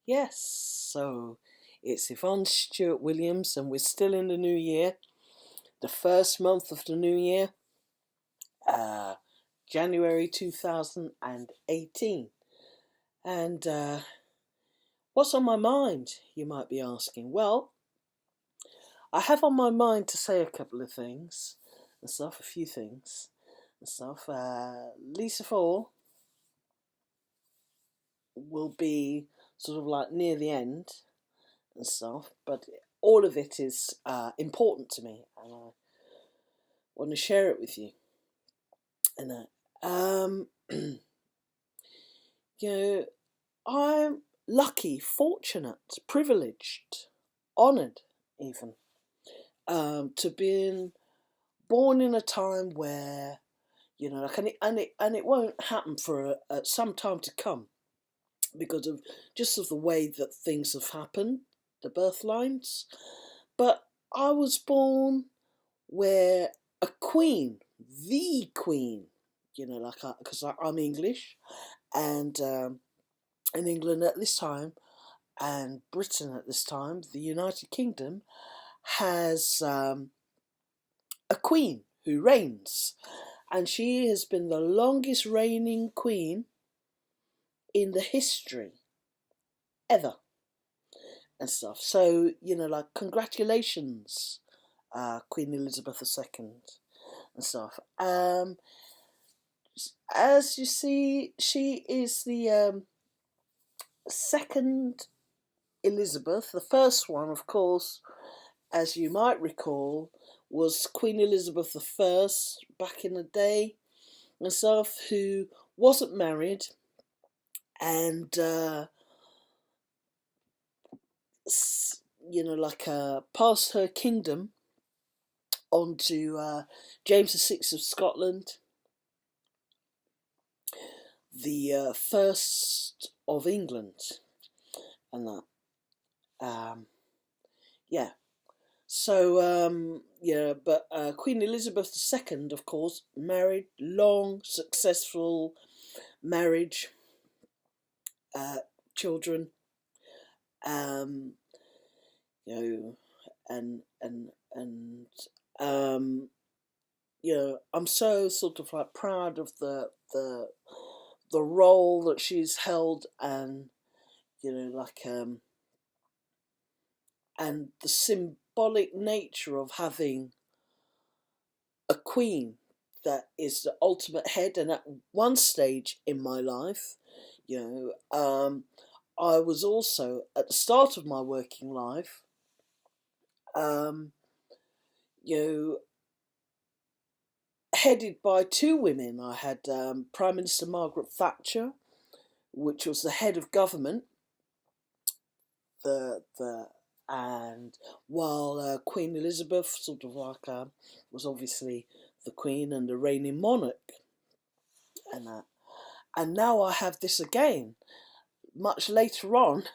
Yes, so it's Yvonne Stewart-Williams, and we're still in the new year, the first month of the new year, uh, January 2018. And what's on my mind, you might be asking? Well, I have on my mind to say a couple of things and stuff, a few things and stuff. Lisa 4 will be sort of like near the end and stuff, but all of it is important to me, and I want to share it with you. And you know, I'm lucky, fortunate, privileged, honoured, even to being born in a time where and it won't happen for some time to come because of just of the way that things have happened, the birth lines. But I was born where a queen, the queen, because I'm English, and in England at this time, and Britain at this time, the United Kingdom has a queen who reigns, and she has been the longest reigning queen in the history ever and stuff. So congratulations, Queen Elizabeth II and stuff. As you see, she is the second Elizabeth. The first one, of course, as you might recall, was Queen Elizabeth I back in the day and stuff, who wasn't married and passed her kingdom on to James VI of Scotland, the first of England, and that. Yeah. So but Queen Elizabeth II, of course, married, long, successful marriage, children, um, you know, and um, I'm so sort of like proud of the role that she's held, and and the symbolic nature of having a queen that is the ultimate head. And at one stage in my life, I was also at the start of my working life, um, you know, headed by two women. I had Prime Minister Margaret Thatcher, which was the head of government, the and while Queen Elizabeth sort of like was obviously the Queen and the reigning monarch, and that. And now I have this again, much later on,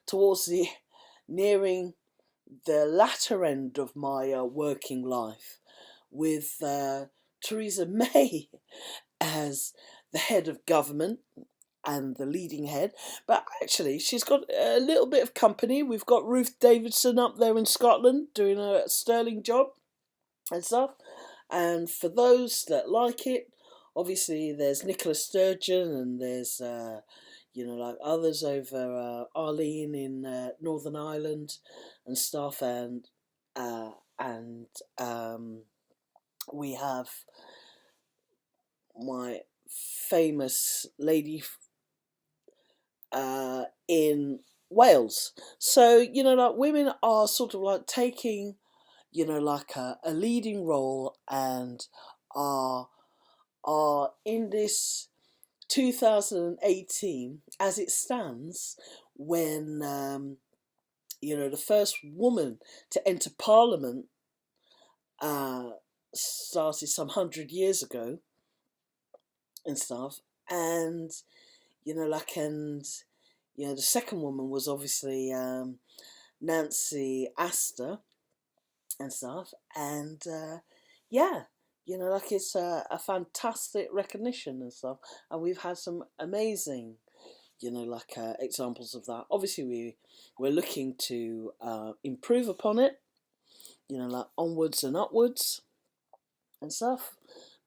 towards the nearing the latter end of my working life, with Theresa May as the head of government and the leading head. But actually, she's got a little bit of company. We've got Ruth Davidson up there in Scotland doing a sterling job and stuff. And for those that like it, obviously there's Nicola Sturgeon, and there's like others over Arlene in Northern Ireland and stuff, and we have my famous lady in Wales. So like women are sort of like taking like a leading role, and are in this 2018 as it stands, when the first woman to enter Parliament started some 100 years ago and stuff, and the second woman was obviously Nancy Astor and stuff, and yeah, it's a fantastic recognition and stuff, and we've had some amazing, examples of that. Obviously, we're looking to improve upon it, like onwards and upwards and stuff.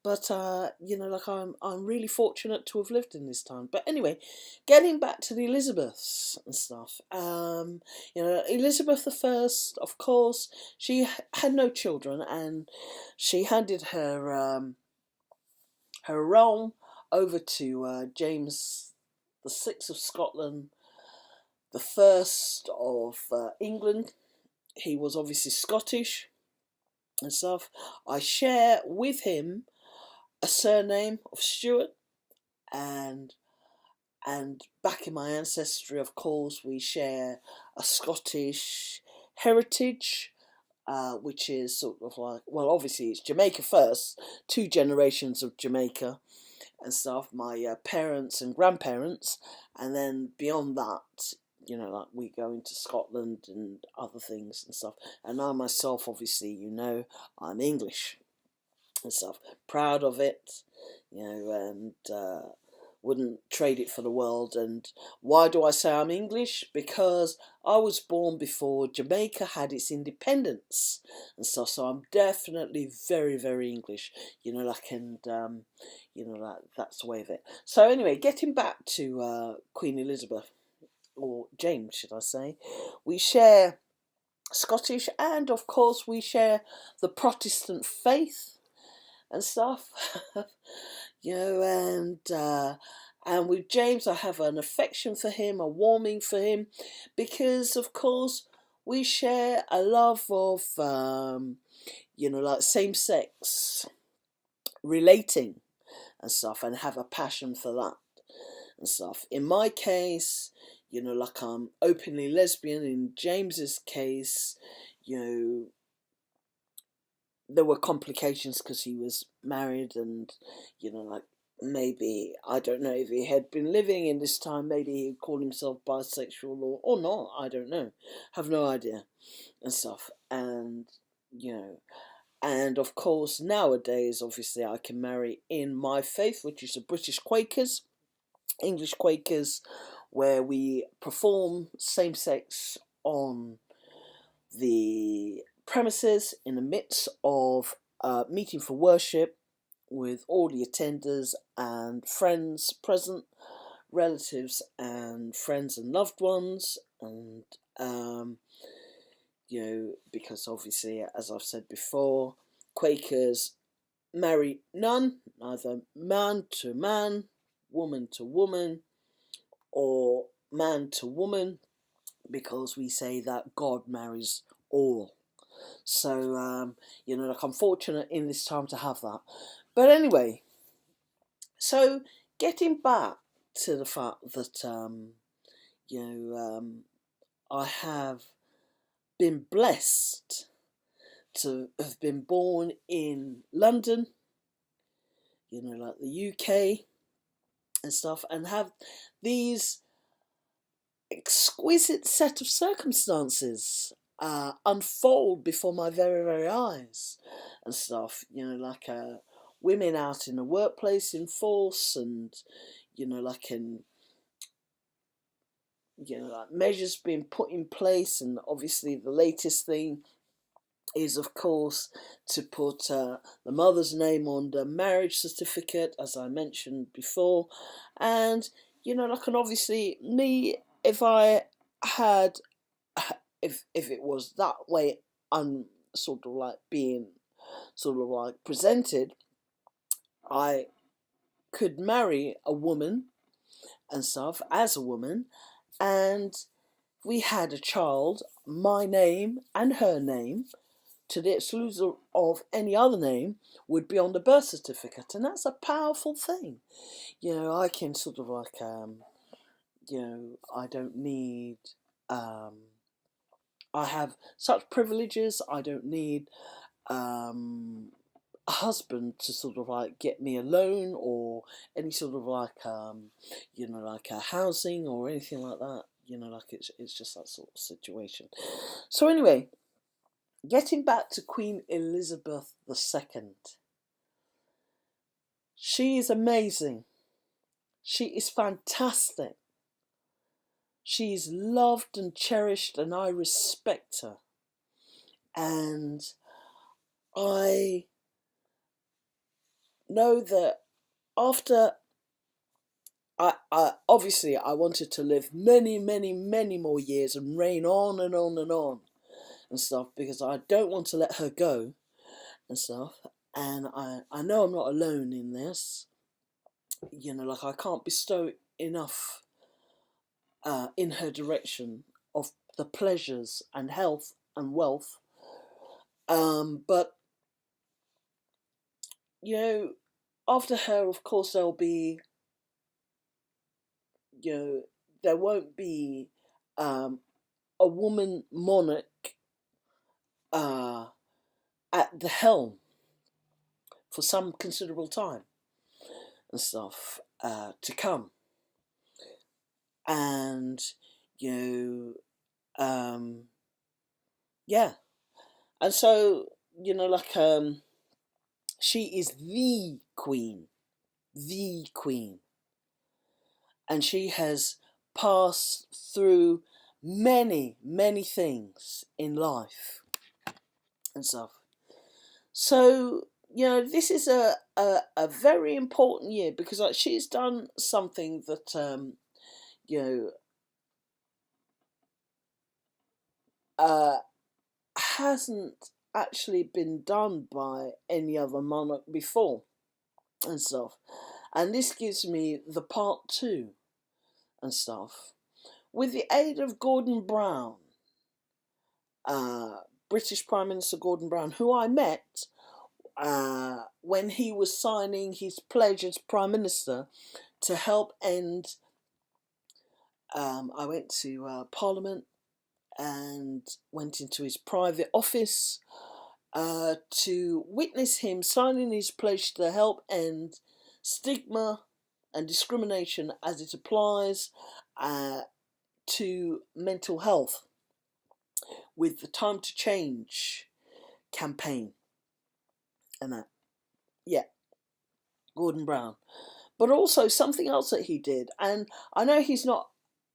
But I'm really fortunate to have lived in this time. But anyway, getting back to the Elizabeths and stuff. Elizabeth I, of course, she had no children, and she handed her realm over to James VI of Scotland, the first of England. He was obviously Scottish and stuff. I share with him a surname of Stewart, and back in my ancestry, of course, we share a Scottish heritage, which is sort of like, well, obviously it's Jamaica first, 2 generations of Jamaica and stuff, my parents and grandparents, and then beyond that, we go into Scotland and other things and stuff. And I myself, obviously, I'm English and stuff, proud of it, and wouldn't trade it for the world. And why do I say I'm English? Because I was born before Jamaica had its independence and stuff, so I'm definitely very, very English, that's the way of it. So anyway, getting back to Queen Elizabeth, or James, should I say, we share Scottish, and of course we share the Protestant faith and stuff. And with James, I have an affection for him, a warming for him, because of course we share a love of same-sex relating and stuff, and have a passion for that and stuff. In my case, I'm openly lesbian. In James's case, there were complications because he was married, and maybe, I don't know if he had been living in this time, maybe he'd call himself bisexual or not, I don't know, have no idea and stuff. And and of course nowadays, obviously, I can marry in my faith, which is the British Quakers, English Quakers, where we perform same-sex on the premises in the midst of meeting for worship, with all the attenders and friends present, relatives and friends and loved ones, and because obviously, as I've said before, Quakers marry none, neither man to man, woman to woman, or man to woman, because we say that God marries all. So, I'm fortunate in this time to have that. But anyway, so getting back to the fact that, I have been blessed to have been born in London, the UK and stuff, and have these exquisite set of circumstances unfold before my very, very eyes and stuff, women out in the workplace in force, and measures being put in place. And obviously the latest thing is, of course, to put the mother's name on the marriage certificate, as I mentioned before. And and obviously me, if I had, if it was that way, being presented, I could marry a woman and stuff as a woman, and we had a child, my name and her name, to the exclusion of any other name, would be on the birth certificate. And that's a powerful thing. I can I don't need, I have such privileges. I don't need a husband to get me a loan, or any a housing or anything like that. It's just that sort of situation. So anyway, getting back to Queen Elizabeth II, she is amazing. She is fantastic. She's loved and cherished, and I respect her. And I know that after I obviously I wanted to live many, many, many more years and reign on and on and on and stuff, because I don't want to let her go and stuff. And I know I'm not alone in this. Like, I can't bestow enough in her direction of the pleasures and health and wealth. But after her, of course, there'll be, there won't be a woman monarch at the helm for some considerable time and stuff to come. And yeah, and so she is the queen, and she has passed through many, many things in life and stuff. So this is a very important year, because she's done something that hasn't actually been done by any other monarch before and stuff. And this gives me the part 2 and stuff. With the aid of Gordon Brown, British Prime Minister Gordon Brown, who I met when he was signing his pledge as Prime Minister to help end. I went to Parliament and went into his private office to witness him signing his pledge to help end stigma and discrimination as it applies to mental health with the Time to Change campaign and that. Yeah, Gordon Brown. But also something else that he did, and I know he's not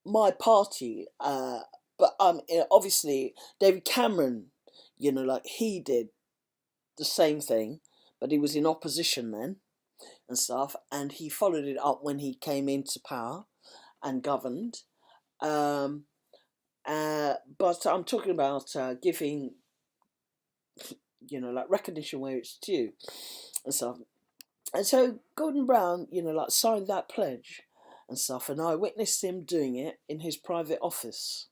my party, but obviously David Cameron, like, he did the same thing, but he was in opposition then and stuff, and he followed it up when he came into power and governed. But I'm talking about giving, like, recognition where it's due and stuff. And so Gordon Brown, like, signed that pledge and stuff, and I witnessed him doing it in his private office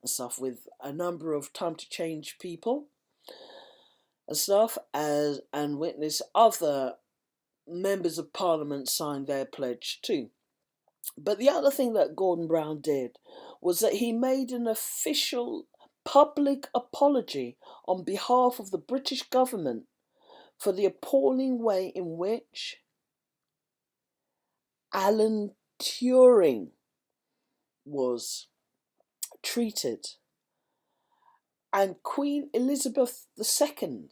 and stuff with a number of Time to Change people and stuff, and witness other members of Parliament sign their pledge too. But the other thing that Gordon Brown did was that he made an official public apology on behalf of the British government for the appalling way in which Alan Turing was treated. And Queen Elizabeth II,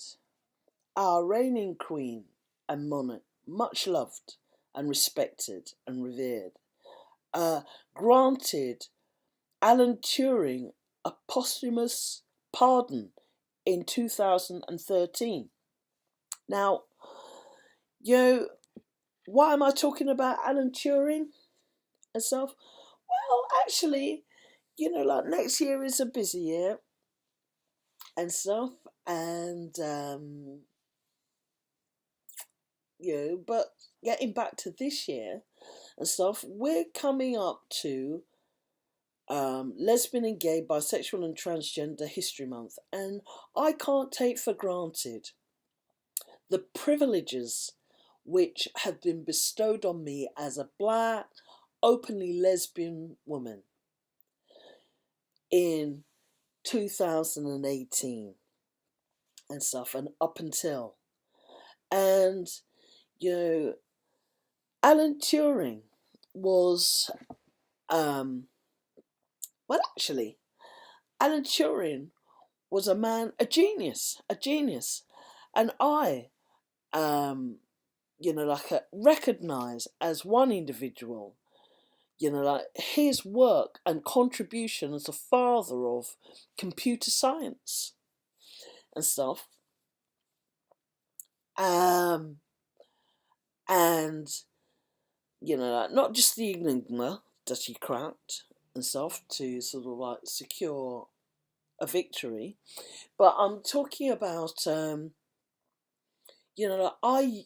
our reigning queen and monarch, much loved and respected and revered, granted Alan Turing a posthumous pardon in 2013. Now, why am I talking about Alan Turing and stuff? Well, actually, like, next year is a busy year and stuff, and but getting back to this year and stuff, we're coming up to Lesbian and Gay, Bisexual and Transgender History Month, and I can't take for granted the privileges which have been bestowed on me as a black, openly lesbian woman in 2018 and stuff, and up until. And, Alan Turing was, well, actually, Alan Turing was a man, a genius. And I, recognise as one individual, like his work and contribution as a father of computer science and stuff. And like, not just the enigma that he cracked and stuff to sort of like secure a victory, but I'm talking about like I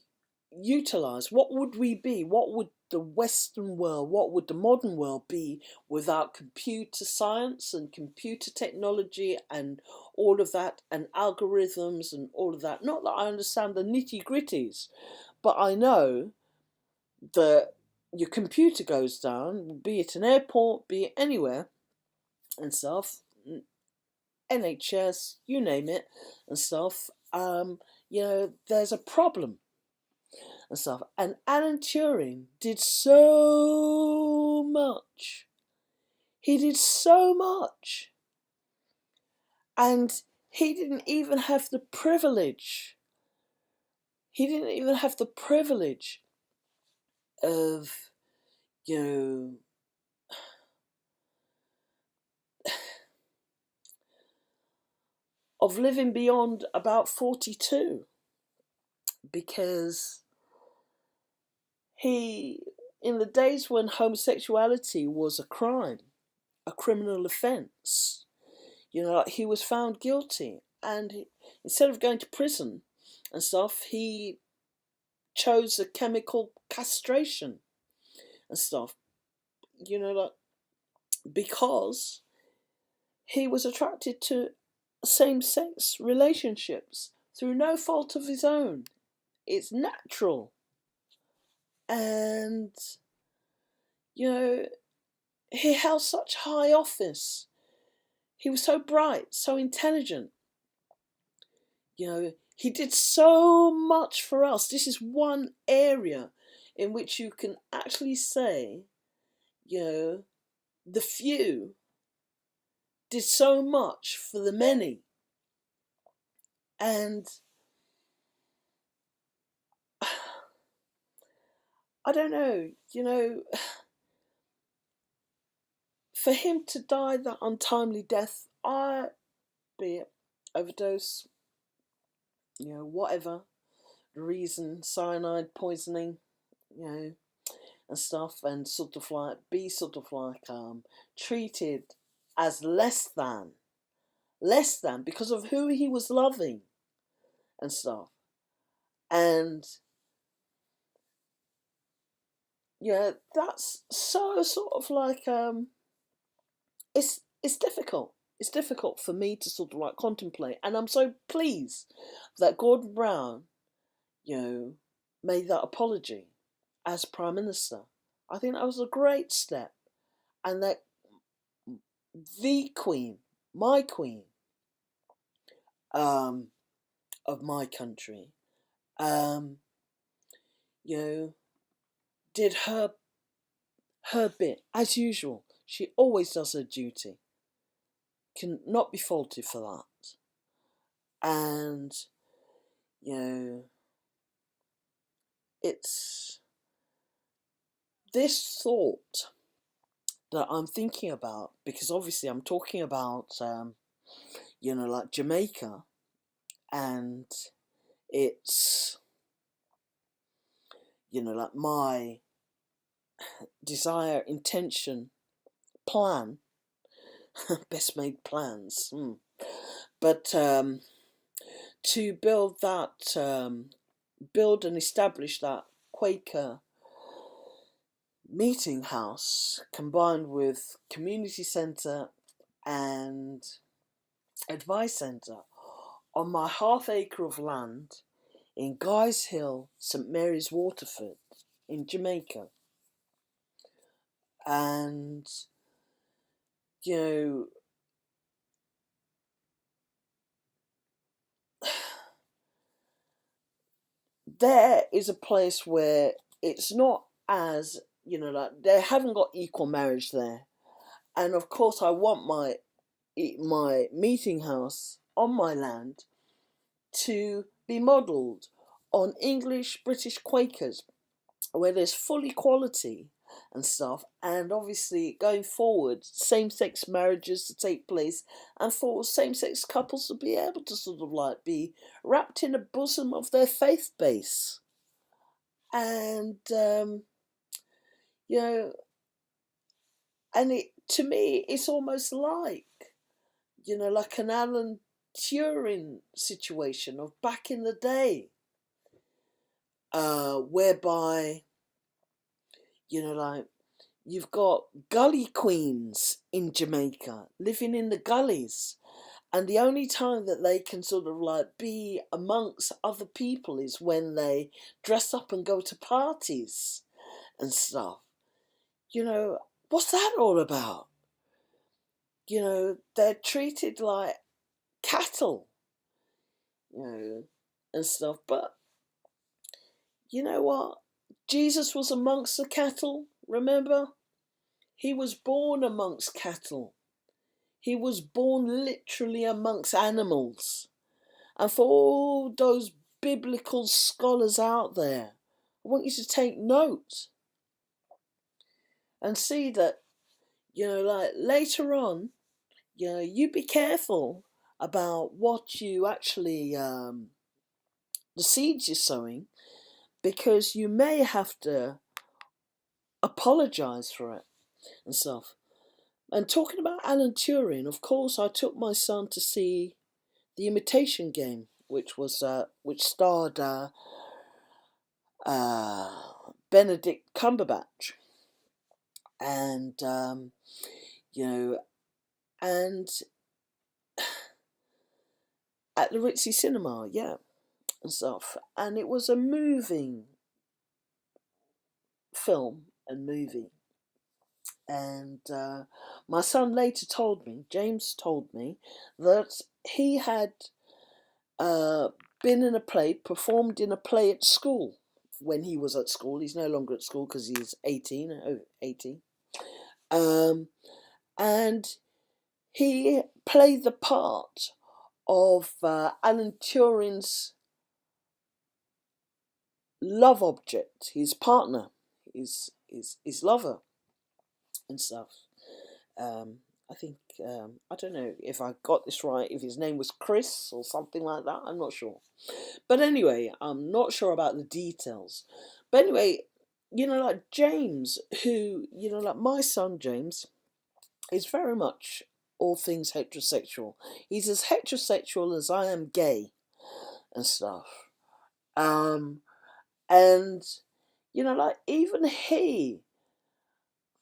utilize, what would we be? What would the Western world, what would the modern world be without computer science and computer technology and all of that, and algorithms and all of that? Not that I understand the nitty gritties, but I know that your computer goes down, be it an airport, be it anywhere and stuff, NHS, you name it and stuff, there's a problem and stuff. And Alan Turing did so much. He did so much. And he didn't even have the privilege. He didn't even have the privilege of, of living beyond about 42, because he, in the days when homosexuality was a crime, a criminal offence, he was found guilty, and instead of going to prison and stuff, he chose a chemical castration and stuff, like, because he was attracted to same-sex relationships through no fault of his own. It's natural. And he held such high office. He was so bright, so intelligent. He did so much for us. This is one area in which you can actually say, the few did so much for the many. And I don't know, for him to die that untimely death, be it overdose, whatever reason, cyanide poisoning, and stuff, and sort of like be sort of like treated as less than because of who he was loving and stuff. And that's so sort of like it's difficult. It's difficult for me to sort of like contemplate, and I'm so pleased that Gordon Brown, made that apology as Prime Minister. I think that was a great step, and that the Queen, my Queen, of my country, did her bit as usual. She always does her duty. Can not be faulted for that. And it's this thought that I'm thinking about, because obviously I'm talking about like Jamaica, and it's like my desire, intention, plan, best made plans, but to build and establish that Quaker meeting house, combined with community centre and advice centre, on my half acre of land in Guy's Hill, St Mary's, Waterford, in Jamaica. And there is a place where it's not as, like they haven't got equal marriage there. And of course I want my meeting house on my land to be modelled on English British Quakers, where there's full equality and stuff, and obviously going forward, same-sex marriages to take place, and for same-sex couples to be able to sort of like be wrapped in the bosom of their faith base. And you know, and it, to me, it's almost like, like an Alan Turing situation of back in the day, whereby, like you've got gully queens in Jamaica living in the gullies, and the only time that they can sort of like be amongst other people is when they dress up and go to parties and stuff. What's that all about? They're treated like cattle, and stuff. But you know what? Jesus was amongst the cattle, remember? He was born amongst cattle. He was born literally amongst animals. And for all those biblical scholars out there, I want you to take note and see that, like later on, you be careful about what you actually, the seeds you're sowing, because you may have to apologise for it and stuff. And talking about Alan Turing, of course, I took my son to see The Imitation Game, which starred Benedict Cumberbatch, and and at the Ritzy Cinema, yeah, and stuff. And it was a moving film and movie. And my son later told me, James told me, that he had been in a play, performed in a play at school when he was at school. He's no longer at school because he's 18. And he played the part of Alan Turing's love object, his partner, his lover and stuff. I think, I don't know if I got this right, if his name was Chris or something like that, I'm not sure. But anyway, I'm not sure about the details. But anyway, like James, who, like my son James, is very much all things heterosexual. He's as heterosexual as I am gay and stuff. And, like even he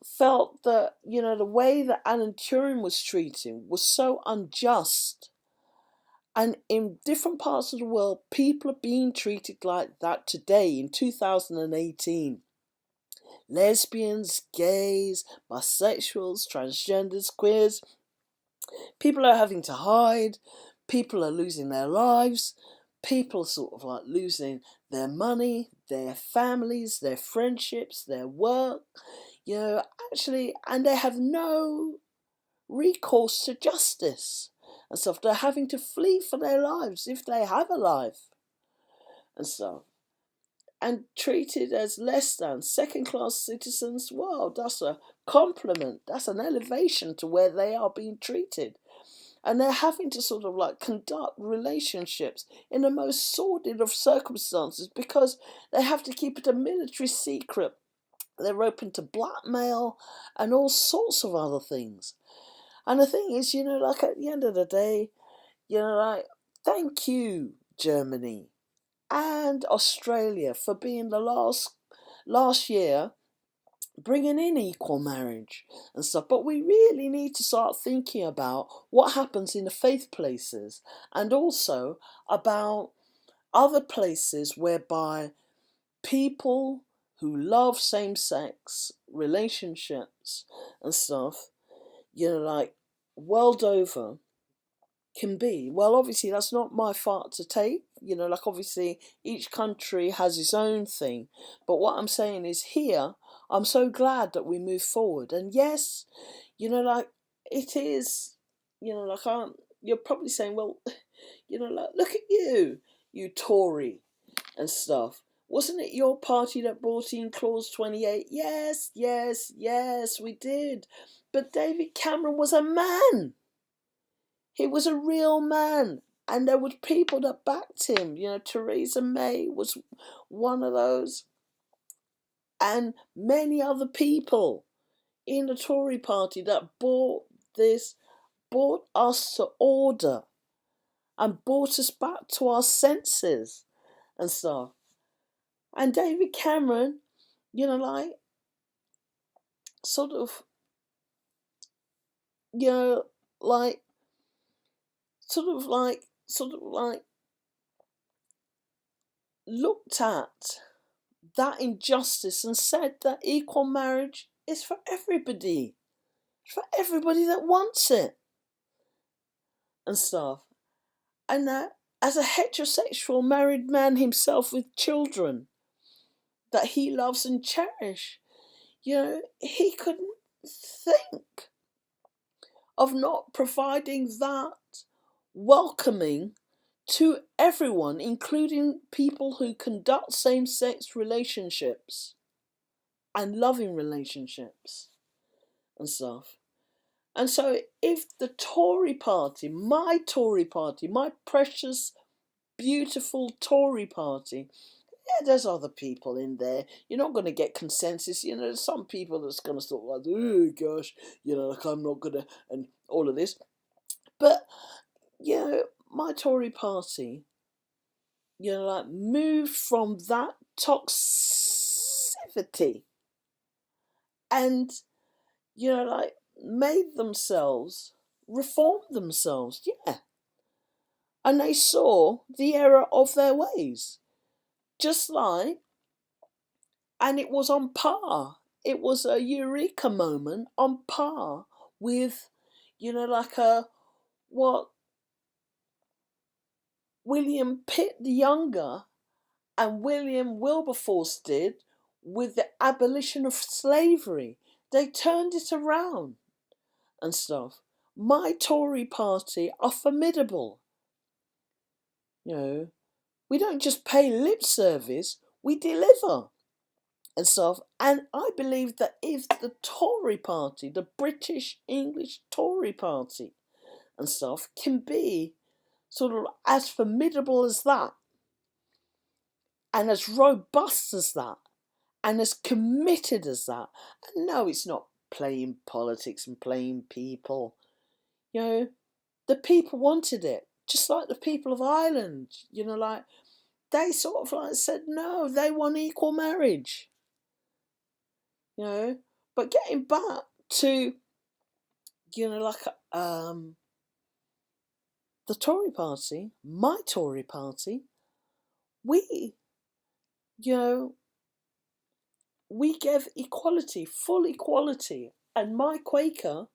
felt that, the way that Alan Turing was treated was so unjust. And in different parts of the world, people are being treated like that today in 2018. Lesbians, gays, bisexuals, transgenders, queers. People are having to hide. People are losing their lives. People sort of like losing their money, their families, their friendships, their work. Actually, and they have no recourse to justice and stuff. They're having to flee for their lives if they have a life and stuff. And treated as less than second-class citizens. Wow, that's a compliment. That's an elevation to where they are being treated. And they're having to sort of like conduct relationships in the most sordid of circumstances because they have to keep it a military secret. They're open to blackmail and all sorts of other things. And the thing is, like at the end of the day, like, thank you, Germany and Australia, for being the last year bringing in equal marriage and stuff. But we really need to start thinking about what happens in the faith places and also about other places whereby people who love same-sex relationships and stuff, like world over, can be. Well, obviously that's not my fault to take, like obviously each country has its own thing. But what I'm saying is here, I'm so glad that we move forward. And yes, like it is, like you're probably saying, well, like look at you Tory and stuff. Wasn't it your party that brought in Clause 28? Yes, yes, yes, we did. But David Cameron was a man. He was a real man. And there were people that backed him. You know, Theresa May was one of those. And many other people in the Tory party that brought us to order and brought us back to our senses and stuff. And David Cameron, you know, like, sort of, you know, like, sort of like, looked at that injustice and said that equal marriage is for everybody. For everybody that wants it. And stuff. And that as a heterosexual married man himself with children that he loves and cherishes, you know, he couldn't think of not providing that welcoming to everyone, including people who conduct same-sex relationships and loving relationships and stuff. And so if the Tory party, my precious, beautiful Tory party, yeah, there's other people in there. You're not going to get consensus. You know, there's some people that's going to sort of like, oh gosh, you know, like I'm not going to, and all of this. But, you know, my Tory party, you know, like moved from that toxicity and, you know, like made themselves, reformed themselves, yeah. And they saw the error of their ways. Just like, and it was on par. It was a eureka moment on par with, you know, like what William Pitt the Younger and William Wilberforce did with the abolition of slavery. They turned it around and stuff. My Tory party are formidable. You know, we don't just pay lip service, we deliver and stuff. And I believe that if the Tory party, the British English Tory party and stuff, can be sort of as formidable as that and as robust as that and as committed as that. And no, it's not playing politics and playing people. You know, the people wanted it. Just like the people of Ireland, you know, like they sort of like said no, they want equal marriage. You know, but getting back to, you know, like the Tory party, my Tory party, we, you know, we gave equality, full equality, and my Quaker,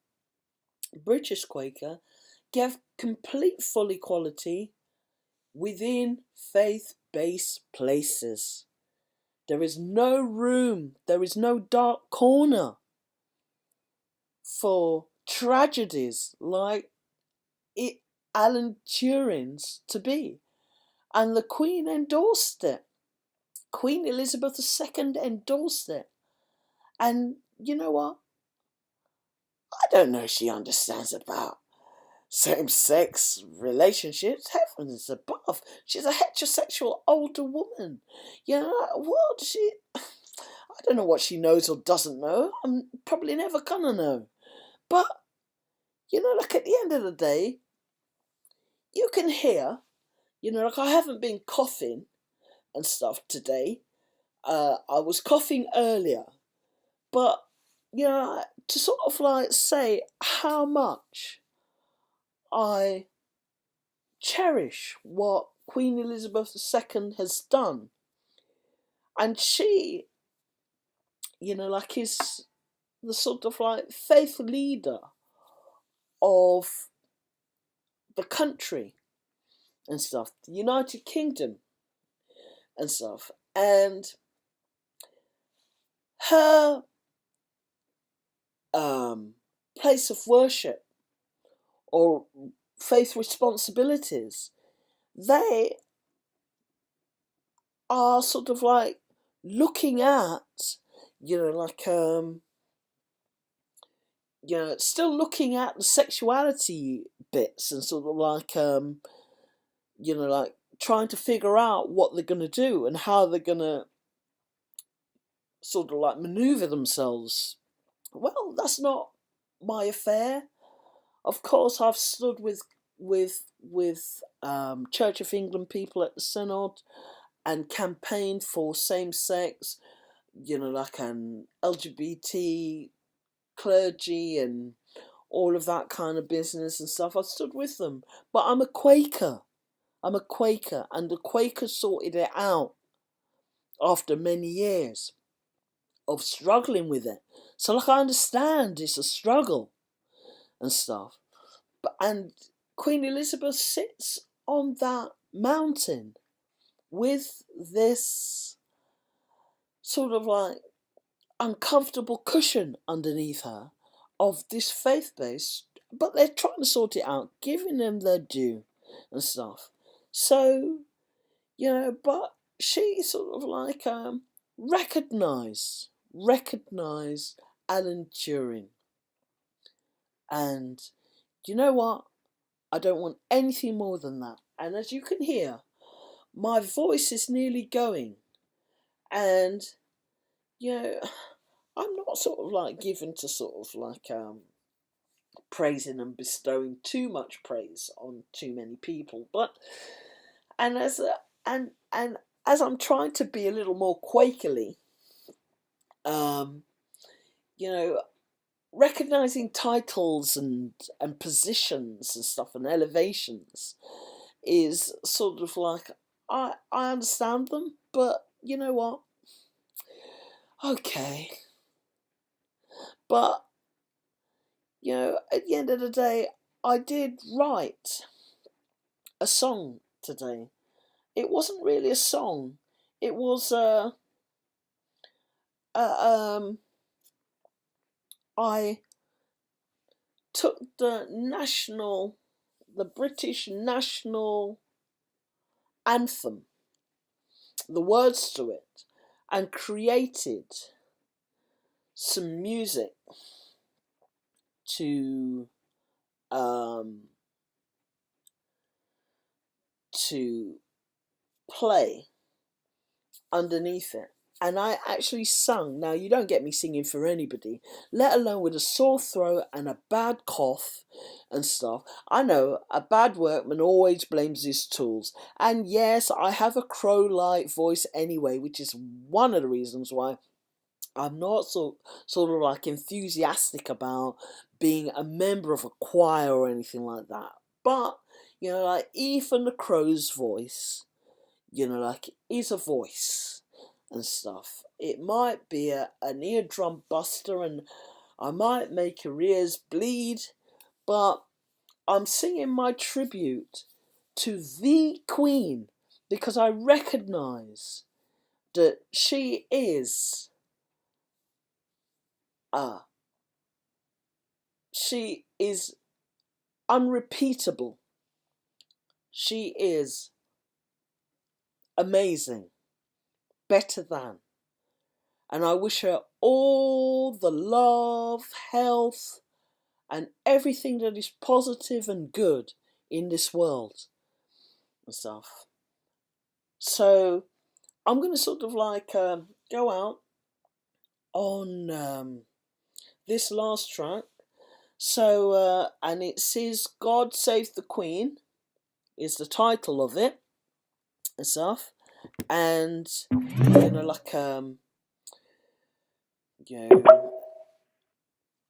British Quaker, gave complete full equality within faith-based places. There is no room, there is no dark corner for tragedies like Alan Turing's to be. And the Queen endorsed it. Queen Elizabeth II endorsed it. And you know what? I don't know if she understands about same-sex relationships. Heavens above. She's a heterosexual older woman. You know, what? I don't know what she knows or doesn't know. I'm probably never gonna know. But, you know, like at the end of the day, you can hear, you know, like I haven't been coughing and stuff today. I was coughing earlier. But, you know, to sort of like say how much I cherish what Queen Elizabeth II has done. And she, you know, like is the sort of like faith leader of the country and stuff, the United Kingdom and stuff. And her place of worship or faith responsibilities, they are sort of like looking at, still looking at the sexuality bits and sort of like, like trying to figure out what they're going to do and how they're going to sort of like maneuver themselves. Well, that's not my affair. Of course, I've stood with Church of England people at the Synod and campaigned for same sex, like an LGBT clergy and all of that kind of business and stuff. I stood with them, but I'm a Quaker. And the Quakers sorted it out after many years of struggling with it. So, like, I understand it's a struggle and stuff. And Queen Elizabeth sits on that mountain with this sort of like uncomfortable cushion underneath her of this faith base, but they're trying to sort it out, giving them their due and stuff. So, but she sort of like recognise Alan Turing. And you know what? I don't want anything more than that. And as you can hear, my voice is nearly going. And, I'm not sort of like given to sort of like praising and bestowing too much praise on too many people. But, and as I'm trying to be a little more Quakerly, recognizing titles and positions and stuff and elevations is sort of like I understand them, but you know what? Okay. But at the end of the day, I did write a song today. It wasn't really a song. It was I took the British national anthem, the words to it, and created some music to play underneath it. And I actually sung. Now, you don't get me singing for anybody, let alone with a sore throat and a bad cough and stuff. I know a bad workman always blames his tools. And yes, I have a crow-like voice anyway, which is one of the reasons why I'm not sort of like enthusiastic about being a member of a choir or anything like that. But, like even the crow's voice, like is a voice and stuff. It might be an eardrum buster and I might make your ears bleed, but I'm singing my tribute to the Queen because I recognise that she is unrepeatable. She is amazing, better than. And I wish her all the love, health, and everything that is positive and good in this world and stuff. So I'm going to sort of like go out on this last track. So, and it says God Save the Queen is the title of it and stuff. And,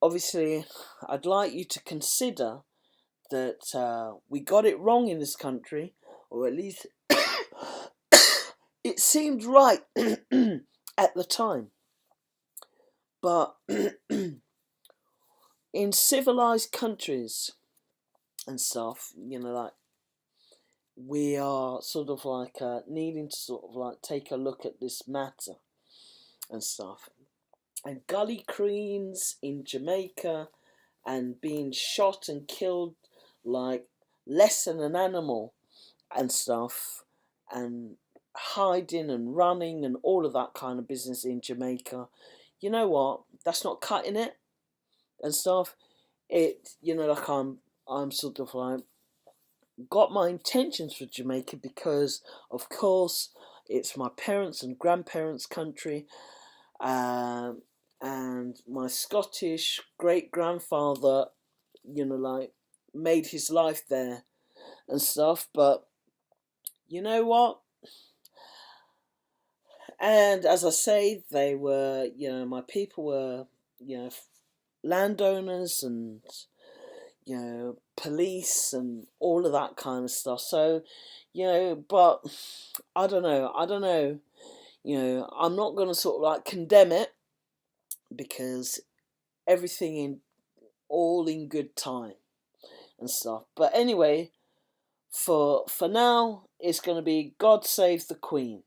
obviously I'd like you to consider that we got it wrong in this country, or at least it seemed right at the time. But in civilized countries and stuff, like we are sort of like needing to sort of like take a look at this matter and stuff. And gully queens in Jamaica and being shot and killed like less than an animal and stuff, and hiding and running and all of that kind of business in Jamaica, you know what? That's not cutting it and stuff. Like I'm sort of like got my intentions for Jamaica because, of course, it's my parents' and grandparents' country, and my Scottish great grandfather, like made his life there and stuff. But you know what? And as I say, they were, my people were, landowners and, police and all of that kind of stuff. So, but I don't know. I'm not going to sort of like condemn it because everything all in good time and stuff. But anyway, for now, it's going to be God Save the Queen.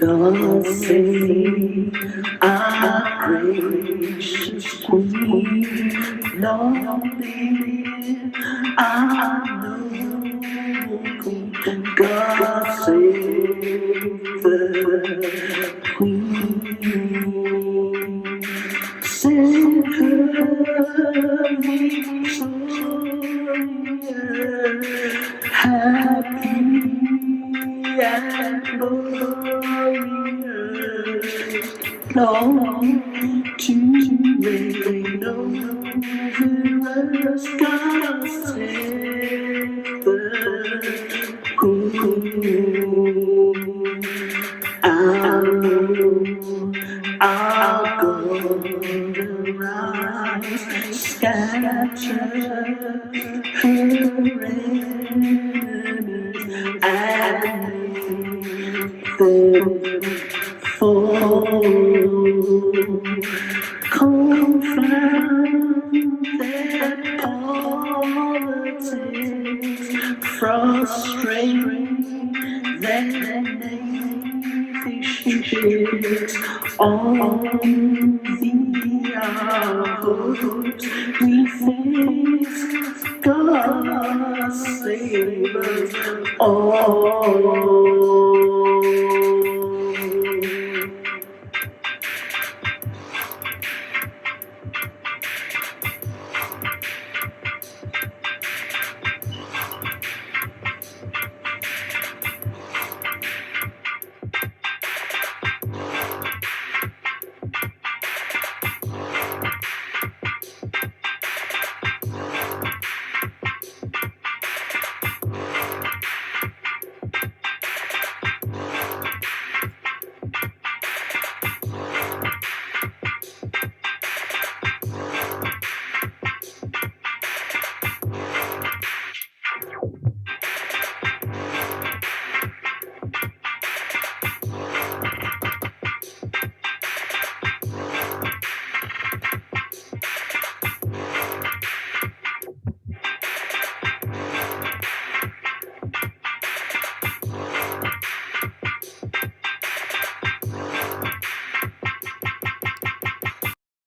God save our gracious Queen, Lord, our noble Queen. God save the Queen, send her victorious, happy and glorious, Lord, to reign over us. God save the Queen, our God arise, scatter her enemies and them fall, confound their politics, frustrate their ships on the hopes we face. God save us all.